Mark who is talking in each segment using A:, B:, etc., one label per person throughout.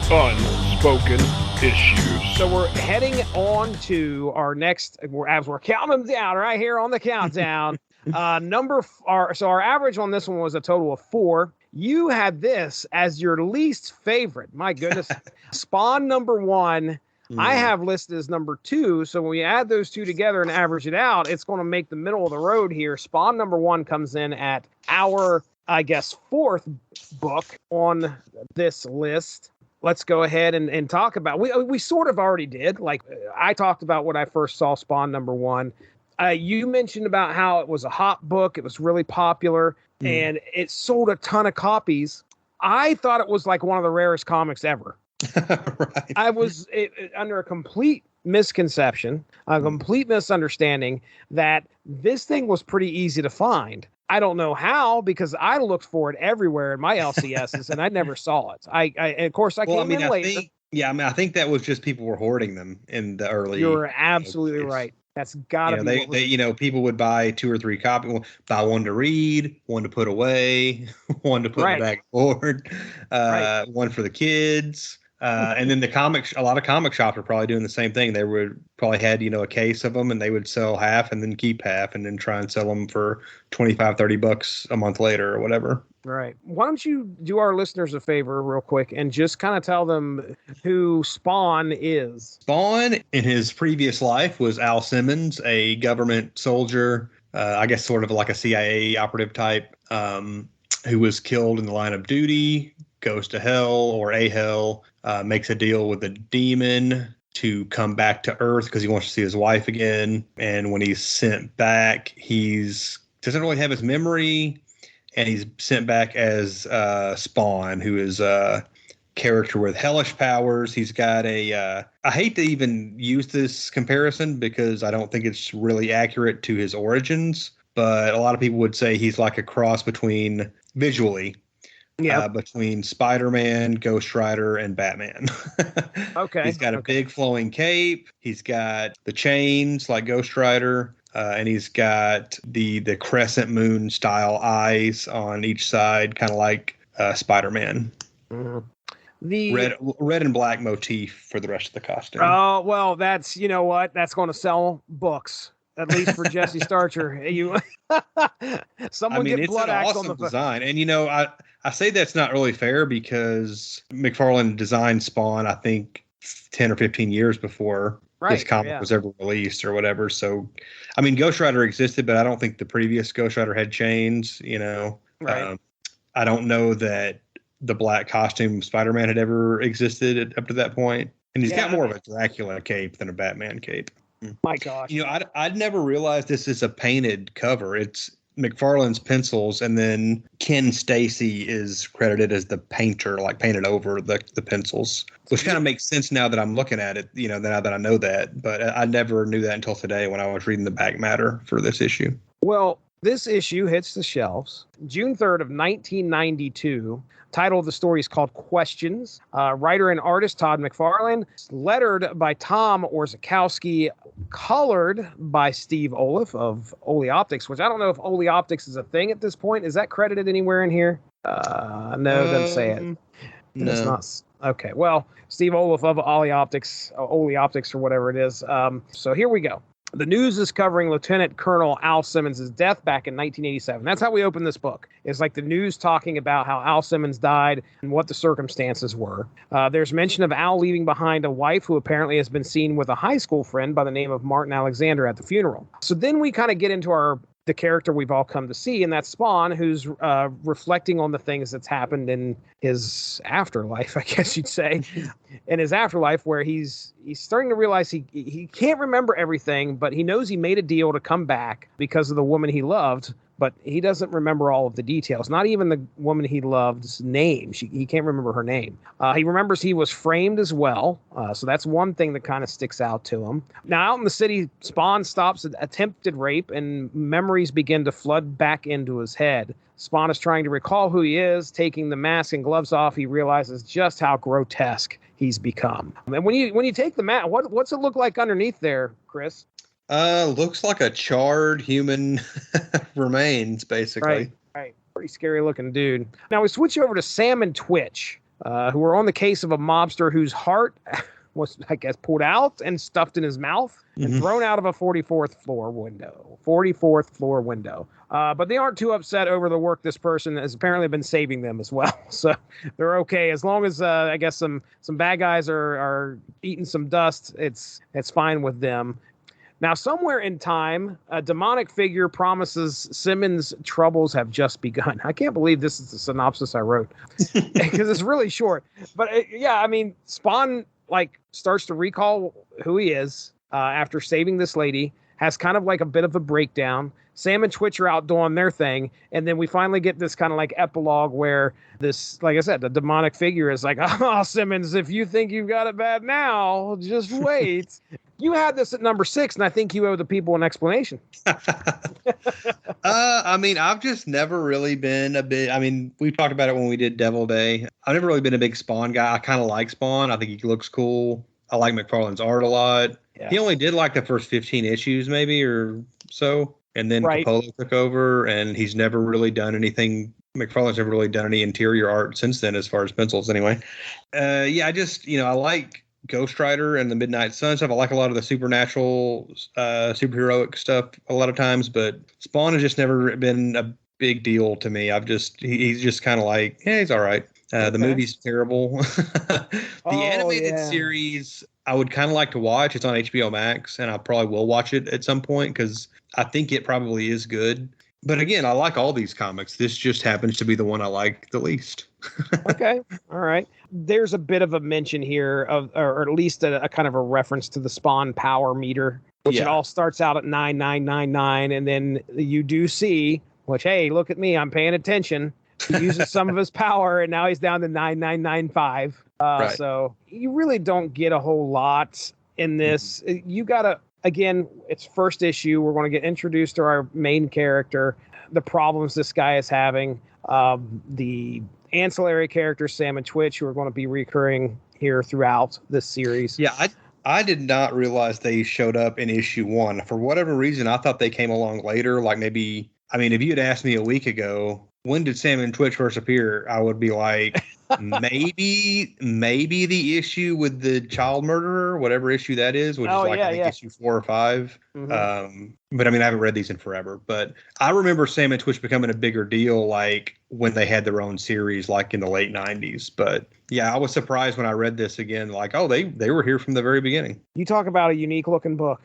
A: Unspoken Issues.
B: So we're heading on to our next, as we're counting them down right here on the countdown. Our average on this one was a total of 4. You had this as your least favorite. My goodness. Spawn number 1. I have listed as number 2. So when we add those two together and average it out, it's going to make the middle of the road here. Spawn number 1 comes in at our, I guess, 4th book on this list. Let's go ahead and talk about, we sort of already did. Like, I talked about when I first saw Spawn number 1. You mentioned about how it was a hot book. It was really popular and it sold a ton of copies. I thought it was like one of the rarest comics ever.
C: Right.
B: I was under a complete misconception, a complete misunderstanding that this thing was pretty easy to find. I don't know how, because I looked for it everywhere in my LCSs and I never saw it. Of course, I came in later.
C: I think that was just people were hoarding them in the early.
B: You're absolutely right. That's gotta be.
C: They people would buy 2 or 3 copies, buy one to read, one to put away, one to put in the backboard, one for the kids. And then a lot of comic shops are probably doing the same thing. They would probably had, a case of them and they would sell half and then keep half and then try and sell them for $25-$30 a month later or whatever.
B: Right. Why don't you do our listeners a favor real quick and just kind of tell them who Spawn is?
C: Spawn in his previous life was Al Simmons, a government soldier, I guess sort of like a CIA operative type, who was killed in the line of duty, goes to hell or a hell, makes a deal with a demon to come back to Earth because he wants to see his wife again. And when he's sent back, doesn't really have his memory, and he's sent back as Spawn, who is a character with hellish powers. He's got I hate to even use this comparison because I don't think it's really accurate to his origins, but a lot of people would say he's like a cross between, visually, between Spider-Man, Ghost Rider, and Batman.
B: Okay.
C: He's got a big flowing cape. He's got the chains like Ghost Rider. And he's got the crescent moon style eyes on each side, kind of like Spider-Man.
B: Mm-hmm.
C: The red and black motif for the rest of the costume.
B: Oh, well, that's, you know what? That's going to sell books. At least for Jesse Starcher. Someone get Blood Axe on the
C: design. And I say that's not really fair because McFarlane designed Spawn, I think, 10 or 15 years before this comic was ever released or whatever. So, I mean, Ghost Rider existed, but I don't think the previous Ghost Rider had chains.
B: Right.
C: I don't know that the black costume Spider-Man had ever existed up to that point. And he's got more of a Dracula cape than a Batman cape.
B: My gosh.
C: I'd never realized this is a painted cover. It's McFarlane's pencils, and then Ken Stacy is credited as the painter, like painted over the pencils, which kind of makes sense now that I'm looking at it, now that I know that. But I never knew that until today when I was reading the back matter for this issue.
B: Well, this issue hits the shelves June 3rd of 1992. Title of the story is called Questions. Writer and artist Todd McFarlane. Lettered by Tom Orzechowski. Colored by Steve Oliff of Oleoptics, which I don't know if Oleoptics is a thing at this point. Is that credited anywhere in here? No, it doesn't say it. No. It's not. Okay, well, Steve Oliff of Oleoptics or whatever it is. So here we go. The news is covering Lieutenant Colonel Al Simmons' death back in 1987. That's how we open this book. It's like the news talking about how Al Simmons died and what the circumstances were. There's mention of Al leaving behind a wife who apparently has been seen with a high school friend by the name of Martin Alexander at the funeral. So then we kind of get into the character we've all come to see, and that's Spawn, who's reflecting on the things that's happened in his afterlife, I guess you'd say. In his afterlife, where he's starting to realize he can't remember everything, but he knows he made a deal to come back because of the woman he loved, but he doesn't remember all of the details. Not even the woman he loved's name. He can't remember her name. He remembers he was framed as well, so that's one thing that kind of sticks out to him. Now, out in the city, Spawn stops at attempted rape, and memories begin to flood back into his head. Spawn is trying to recall who he is. Taking the mask and gloves off, he realizes just how grotesque he's become. And when you take the mask, what's it look like underneath there, Chris?
C: Looks like a charred human remains, basically.
B: Right. Pretty scary looking dude. Now we switch over to Sam and Twitch. who are on the case of a mobster whose heart was, I guess, pulled out and stuffed in his mouth and thrown out of a 44th floor window. 44th floor window. But they aren't too upset over the work this person has apparently been saving them as well. So they're okay. As long as, I guess, some bad guys are eating some dust, it's fine with them. Now, somewhere in time, a demonic figure promises Simmons' troubles have just begun. I can't believe this is the synopsis I wrote because it's really short. But yeah, I mean, Spawn starts to recall who he is after saving this lady, has kind of like a bit of a breakdown. Sam and Twitch are out doing their thing. And then we finally get this kind of like epilogue where this, like I said, the demonic figure is like, oh, Simmons, if you think you've got it bad now, just wait. You had this at number 6, and I think you owe the people an explanation.
C: I mean, I've just never really been we talked about it when we did Devil Day. I've never really been a big Spawn guy. I kind of like Spawn. I think he looks cool. I like McFarlane's art a lot. Yeah. He only did like the first 15 issues maybe or so. And then Capullo took over, and he's never really done anything. McFarlane's never really done any interior art since then, as far as pencils anyway. I just, I like Ghost Rider and the Midnight Sun stuff. I like a lot of the supernatural, superheroic stuff a lot of times, but Spawn has just never been a big deal to me. He's just kind of like, yeah, he's all right. The movie's terrible. The animated series, I would kind of like to watch. It's on HBO Max, and I probably will watch it at some point because I think it probably is good. But again, I like all these comics. This just happens to be the one I like the least.
B: Okay. All right. There's a bit of a mention here of, or at least a kind of a reference to the Spawn power meter, which it all starts out at 9999. And then you do see, which, hey, look at me, I'm paying attention. He uses some of his power, and now he's down to 9995. So you really don't get a whole lot in this. You got to, again, it's first issue. We're going to get introduced to our main character, the problems this guy is having, the ancillary characters, Sam and Twitch, who are going to be recurring here throughout this series.
C: Yeah, I did not realize they showed up in issue 1. For whatever reason, I thought they came along later. Like maybe, if you had asked me a week ago, when did Sam and Twitch first appear? I would be like, maybe the issue with the child murderer, whatever issue that is, which is I think issue 4 or 5. Mm-hmm. But I haven't read these in forever. But I remember Sam and Twitch becoming a bigger deal like when they had their own series, like in the late 90s. But yeah, I was surprised when I read this again, like, oh, they were here from the very beginning.
B: You talk about a unique looking book.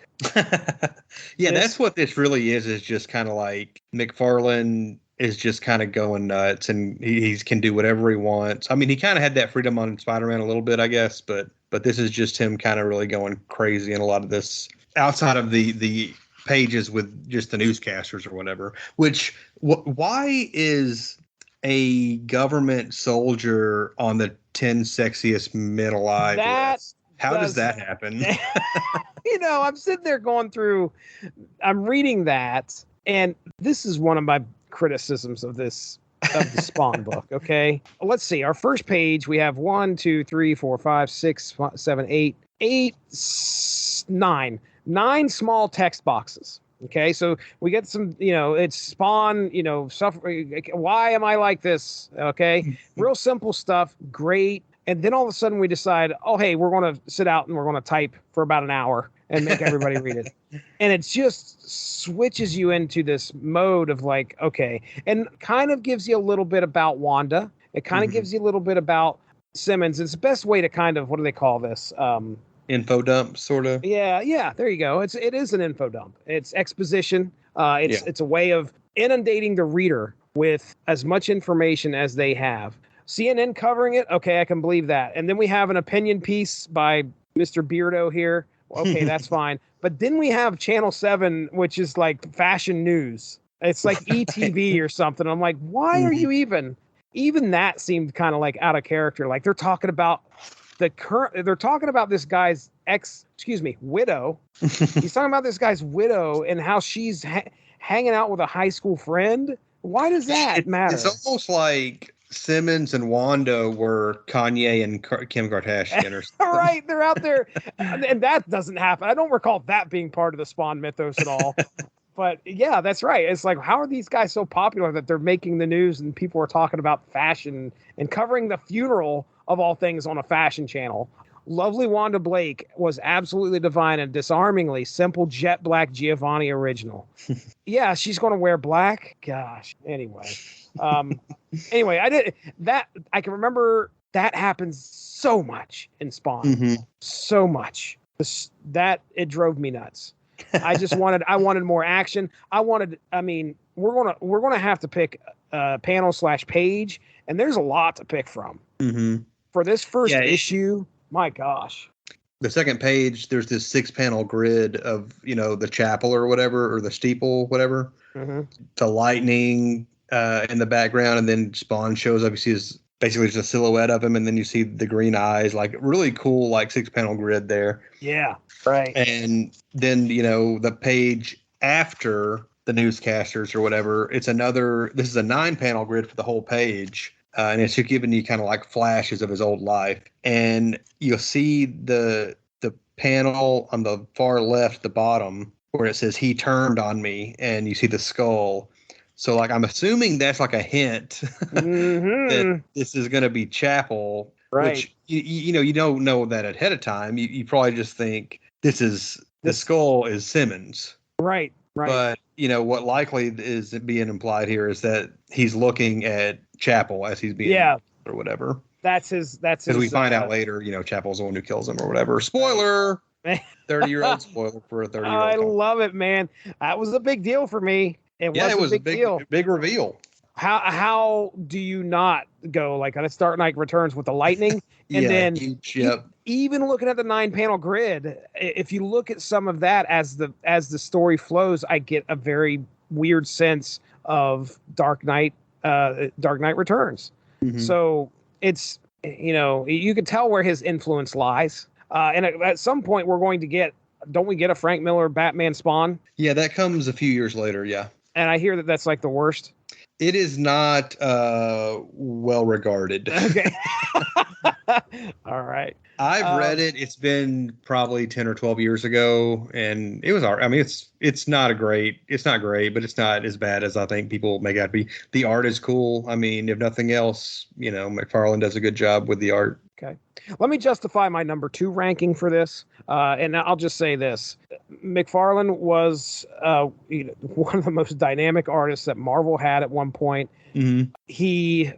C: That's what this really is just kind of like McFarlane is just kind of going nuts, and he can do whatever he wants. He kind of had that freedom on Spider-Man a little bit, I guess, but this is just him kind of really going crazy in a lot of this outside of the pages with just the newscasters or whatever. Why is a government soldier on the 10 sexiest men alive list? How does that happen?
B: I'm sitting there I'm reading that, and this is one of my criticisms of the Spawn book. Okay, let's see. Our first page, we have 1, 2, 3, 4, 5, 6, 7, 8, 9 small text boxes. Okay, so we get some, it's Spawn, suffering. Why am I like this? Okay, real simple stuff. Great. And then all of a sudden we decide, oh, hey, we're going to sit out and we're going to type for about an hour and make everybody read it. And it just switches you into this mode of like, okay, and kind of gives you a little bit about Wanda. It kind of gives you a little bit about Simmons. It's the best way to kind of, what do they call this?
C: Info dump, sort of.
B: Yeah. There you go. It is an info dump. It's exposition. It's a way of inundating the reader with as much information as they have. CNN covering it. Okay, I can believe that. And then we have an opinion piece by Mr. Beardo here. Okay, that's fine. But then we have Channel 7, which is like fashion news. It's like ETV or something. I'm like, why are you even that seemed kind of like out of character. Like they're talking about this guy's widow. He's talking about this guy's widow and how she's hanging out with a high school friend. Why does that matter?
C: It's almost like Simmons and Wanda were Kanye and Kim Kardashian or something.
B: Right, they're out there, and that doesn't happen. I don't recall that being part of the Spawn mythos at all. But yeah, that's right. It's like, how are these guys so popular that they're making the news and people are talking about fashion and covering the funeral of all things, on a fashion channel. Lovely Wanda Blake was absolutely divine and disarmingly simple jet black Giovanni original. Yeah, she's going to wear black. Gosh. Anyway, I can remember that happens so much in Spawn, so much that it drove me nuts. I wanted more action. We're gonna have to pick panel/page, and there's a lot to pick from. For this first issue. My gosh.
C: The second page, there's this 6-panel grid of, the chapel or whatever, or the steeple, whatever. The lightning in the background, and then Spawn shows up. You see basically just a silhouette of him, and then you see the green eyes, like really cool, like 6-panel grid there.
B: Yeah, right.
C: And then, the page after the newscasters or whatever, this is a 9-panel grid for the whole page. And it's giving you kind of like flashes of his old life. And you'll see the panel on the far left, the bottom, where it says "He turned on me," and you see the skull. So, like, I'm assuming that's like a hint that this is going to be Chapel.
B: Right.
C: Which, you don't know that ahead of time. You probably just think the skull is Simmons.
B: Right.
C: But, what likely is being implied here is that he's looking at Chapel as he's being or whatever.
B: That's his.
C: Because we find out later, Chapel's the one who kills him or whatever. Spoiler! 30-year-old spoiler for a 30-year-old.
B: I love it, man. That was a big deal for me. It was a big deal.
C: Big reveal.
B: How do you not go like on a Dark Knight Returns with the lightning? And then even looking at the 9-panel grid, if you look at some of that as the story flows, I get a very weird sense of Dark Knight Returns. So it's, you can tell where his influence lies. And at some point don't we get a Frank Miller Batman Spawn? Yeah,
C: that comes a few years later. Yeah.
B: And I hear that that's like the worst.
C: It is not well regarded.
B: Okay. All right.
C: I've read it. It's been probably 10 or 12 years ago, and it was art. I mean, it's not great, but it's not as bad as I think people make it out to be. The art is cool. I mean, if nothing else, McFarlane does a good job with the art.
B: Okay. Let me justify my number 2 ranking for this. And I'll just say this. McFarlane was one of the most dynamic artists that Marvel had at one point. He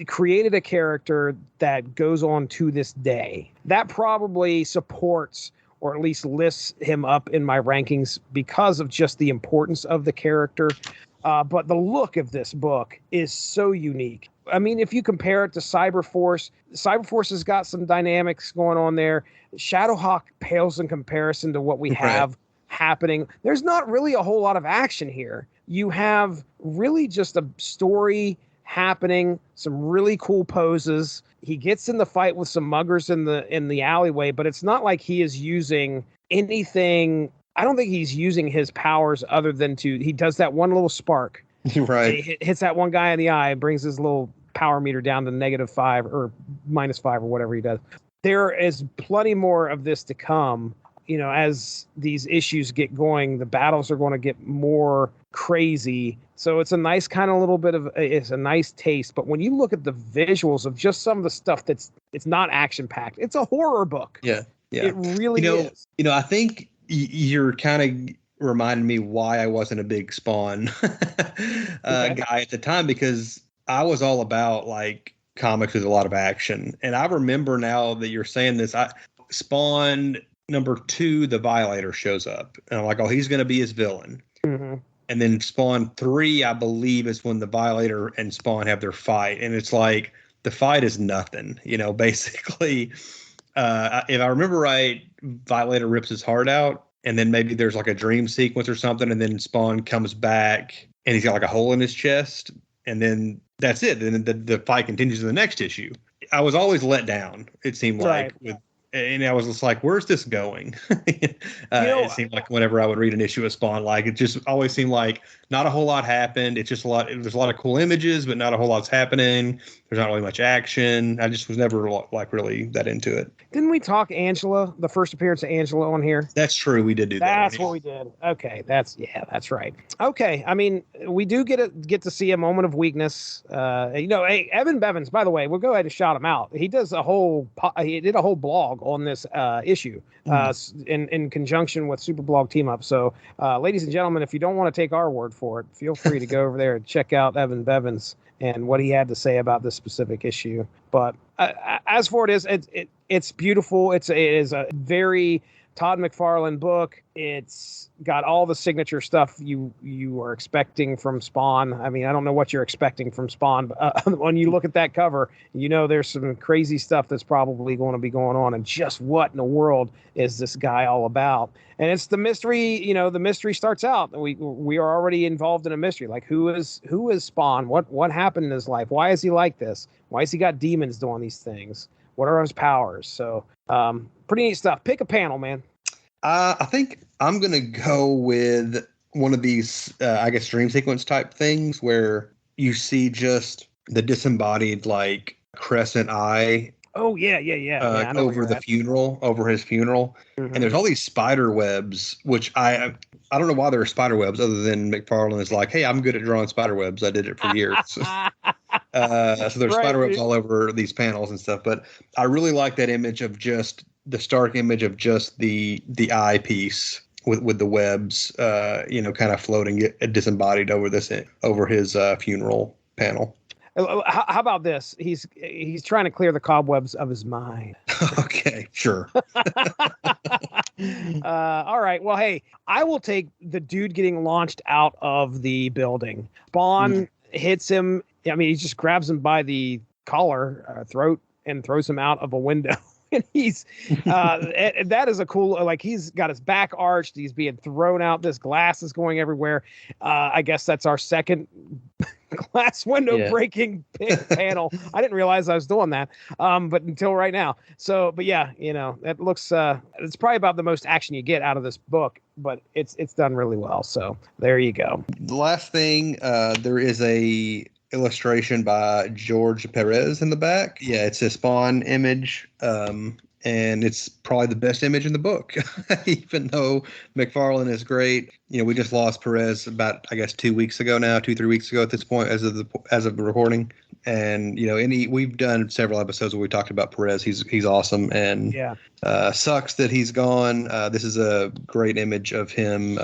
B: created a character that goes on to this day. That probably supports or at least lifts him up in my rankings because of just the importance of the character. But the look of this book is so unique. I mean, if you compare it to Cyberforce has got some dynamics going on there. Shadowhawk pales in comparison to what we have happening. There's not really a whole lot of action here. You have really just a story happening, some really cool poses. He gets in the fight with some muggers in the alleyway, but it's not like he is using anything. I don't think he's using his powers other than he does that one little spark.
C: Right.
B: He hits that one guy in the eye and brings his little power meter down to -5 or -5 or whatever he does. There is plenty more of this to come. As these issues get going, the battles are going to get more crazy. So it's a nice kind of it's a nice taste. But when you look at the visuals of just some of the stuff it's not action packed, it's a horror book.
C: Yeah.
B: It really is.
C: I think you're kind of reminding me why I wasn't a big Spawn guy at the time, because I was all about like comics with a lot of action. And I remember now that you're saying this, Spawn number 2, the Violator shows up, and I'm like, oh, he's going to be his villain. And then Spawn 3, I believe, is when the Violator and Spawn have their fight, and it's like the fight is nothing, basically. If I remember right, Violator rips his heart out, and then maybe there's like a dream sequence or something, and then Spawn comes back and he's got like a hole in his chest, and then that's it. Then the fight continues in the next issue. I was always let down, it seemed like, and I was just like, where's this going? It seemed like whenever I would read an issue of Spawn, like it just always seemed like not a whole lot happened. It's just there's a lot of cool images, but not a whole lot's happening. There's not really much action. I just was never like really that into it.
B: Didn't we talk Angela, the first appearance of Angela on here?
C: That's true. We did do that.
B: That's what we did. Okay. That's right. Okay. I mean, we do get to see a moment of weakness. Hey, Evan Bevins, by the way, we'll go ahead and shout him out. He did a whole blog on this issue in conjunction with Superblog Team Up. So, ladies and gentlemen, if you don't want to take our word for it, feel free to go over there and check out Evan Bevins and what he had to say about this specific issue. But as for it's beautiful. It is a very Todd McFarlane book. It's got all the signature stuff you are expecting from Spawn. I mean, I don't know what you're expecting from Spawn, but when you look at that cover, there's some crazy stuff that's probably going to be going on. And just what in the world is this guy all about? And it's the mystery. The mystery starts out. We are already involved in a mystery. Like who is Spawn? What happened in his life? Why is he like this? Why has he got demons doing these things? What are his powers? So pretty neat stuff. Pick a panel, man.
C: I think I'm going to go with one of these, I guess, dream sequence type things where you see just the disembodied, like, crescent eye.
B: Oh, yeah.
C: Over his funeral. Mm-hmm. And there's all these spider webs, which I don't know why there are spider webs other than McFarlane is like, hey, I'm good at drawing spider webs. I did it for years. So there's spider webs all over these panels and stuff. But I really like that image of just the stark image of just the eye piece with the webs, kind of floating disembodied over his funeral panel.
B: How about this? He's trying to clear the cobwebs of his mind.
C: Okay, sure.
B: All right. Well, hey, I will take the dude getting launched out of the building. Spawn hits him. I mean, he just grabs him by the collar, throat, and throws him out of a window. And he's that is a cool, like, he's got his back arched. He's being thrown out. This glass is going everywhere. I guess that's our second glass window breaking panel. I didn't realize I was doing that, but until right now. So, but yeah, that looks. It's probably about the most action you get out of this book, but it's done really well. So there you go.
C: The last thing, there is a illustration by George Perez in the back. Yeah, it's a Spawn image. And it's probably the best image in the book, even though McFarlane is great. We just lost Perez about, I guess, 3 weeks ago at this point, as of the recording. And, we've done several episodes where we talked about Perez. He's awesome. And sucks that he's gone. This is a great image of him,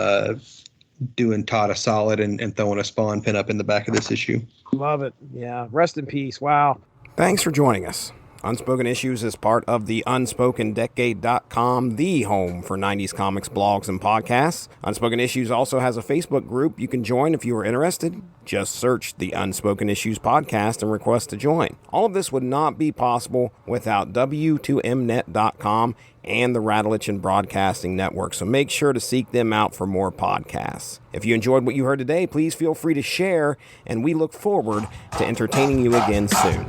C: doing Todd a solid and throwing a Spawn pin up in the back of this issue.
B: Love it. Yeah. Rest in peace. Wow.
A: Thanks for joining us. Unspoken Issues is part of the UnspokenDecade.com, the home for 90s comics, blogs, and podcasts. Unspoken Issues also has a Facebook group you can join if you are interested. Just search the Unspoken Issues podcast and request to join. All of this would not be possible without W2Mnet.com and the Rattleitch Broadcasting Network, so make sure to seek them out for more podcasts. If you enjoyed what you heard today, please feel free to share, and we look forward to entertaining you again soon.